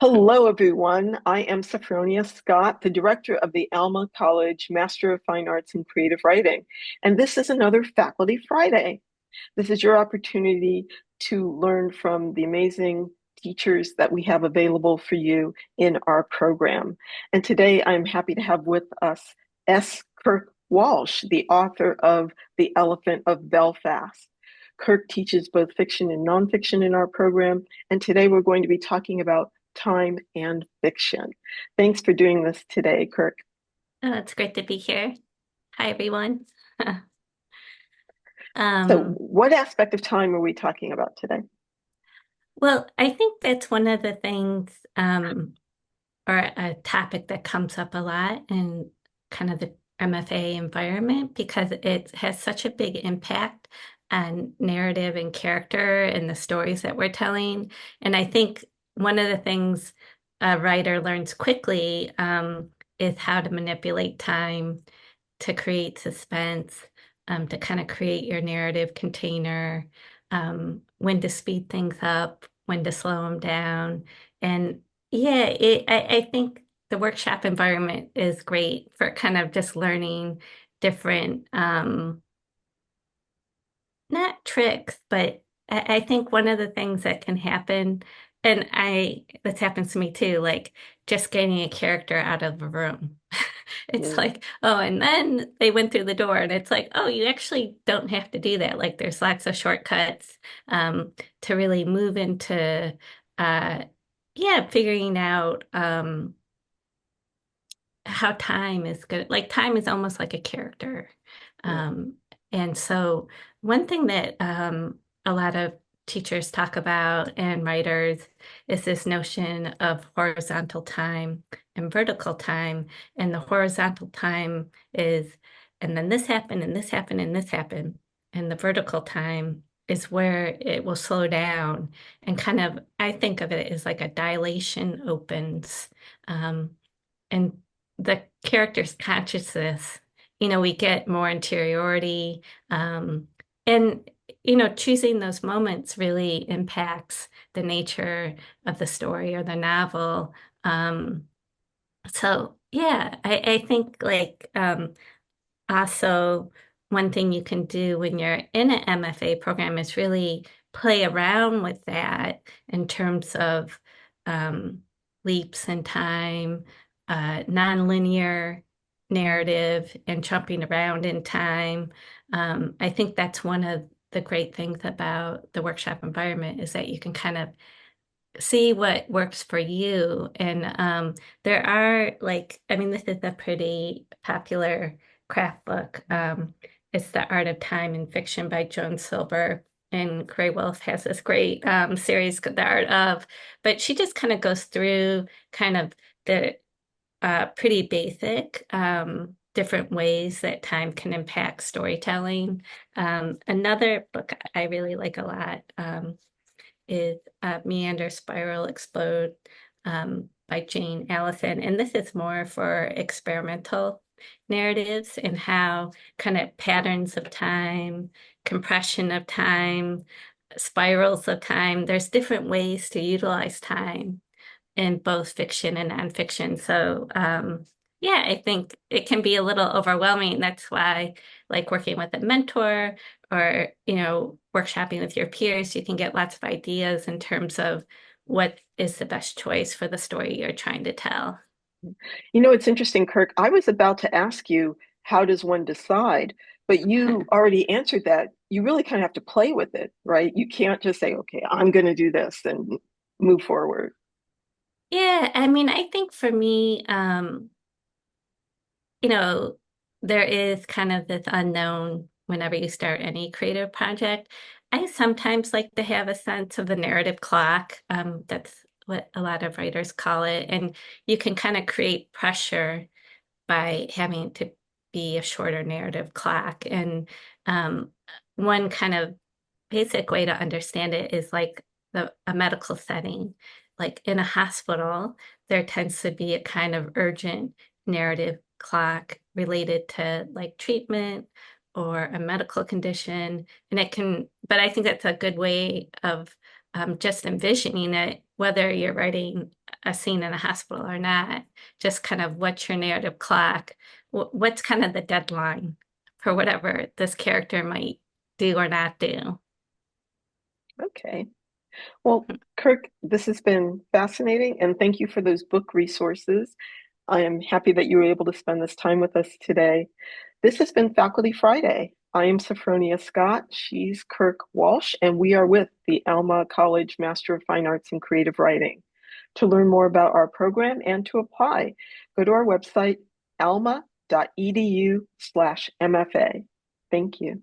Hello, everyone. I am Sophronia Scott, the director of the Alma College Master of Fine Arts in Creative Writing. And this is another Faculty Friday. This is your opportunity to learn from the amazing teachers that we have available for you in our program. And today I'm happy to have with us S. Kirk Walsh, the author of The Elephant of Belfast. Kirk teaches both fiction and nonfiction in our program, and today we're going to be talking about time and fiction. Thanks for doing this today, Kirk. Oh, it's great to be here. Hi, everyone. So, Um, what aspect of time are we talking about today? well, I think that's one of the things, or a topic that comes up a lot in kind of the MFA environment because it has such a big impact on narrative and character and the stories that we're telling. And I think one of the things a writer learns quickly, is how to manipulate time to create suspense, to kind of create your narrative container, when to speed things up, when to slow them down. And yeah, I think the workshop environment is great for kind of just learning different, not tricks, but I think one of the things that can happen, and this happens to me too, like just getting a character out of a room. It's Mm. like, oh, and then they went through the door, and it's like, oh, you actually don't have to do that. Like there's lots of shortcuts to really move into, uh, yeah, figuring out how time is good. Like time is almost like a character. Yeah. Um, and so one thing that a lot of teachers talk about and writers is this notion of horizontal time and vertical time. And the horizontal time is, and then this happened, and this happened, and this happened. And the vertical time is where it will slow down and kind of, I think of it as like a dilation opens. And the character's consciousness, we get more interiority. And, choosing those moments really impacts the nature of the story or the novel. So yeah, I think like also one thing you can do when you're in an MFA program is really play around with that in terms of um, leaps in time, nonlinear narrative, and jumping around in time. I think that's one of the great things about the workshop environment is that you can kind of see what works for you. And there are like, I mean, this is a pretty popular craft book. It's The Art of Time in Fiction by Joan Silver. And Gray Wolf has this great series, The Art of, but she just kind of goes through kind of the pretty basic different ways that time can impact storytelling. Another book I really like a lot is Meander, Spiral, Explode by Jane Allison. And this is more for experimental narratives and how kind of patterns of time, compression of time, spirals of time, there's different ways to utilize time in both fiction and nonfiction. So, yeah, I think it can be a little overwhelming. That's why, like working with a mentor or, workshopping with your peers, you can get lots of ideas in terms of what is the best choice for the story you're trying to tell. It's interesting, Kirk. I was about to ask you, how does one decide? But you already answered that. You really kind of have to play with it, right? You can't just say, okay, I'm going to do this and move forward. Yeah, I mean, I think for me, you know, there is kind of this unknown whenever you start any creative project. I sometimes like to have a sense of the narrative clock. That's what a lot of writers call it. And you can kind of create pressure by having to be a shorter narrative clock. And um, one kind of basic way to understand it is like a medical setting. Like in a hospital, there tends to be a kind of urgent narrative clock related to like treatment or a medical condition. And it can, but I think that's a good way of just envisioning it whether you're writing a scene in a hospital or not, just kind of what's your narrative clock, what's kind of the deadline for whatever this character might do or not do. Okay. Well, Kirk, this has been fascinating, and thank you for those book resources. I am happy that you were able to spend this time with us today. This has been Faculty Friday. I am Sophronia Scott. She's Kirk Walsh, and we are with the Alma College Master of Fine Arts in Creative Writing. To learn more about our program and to apply, go to our website, alma.edu/MFA. Thank you.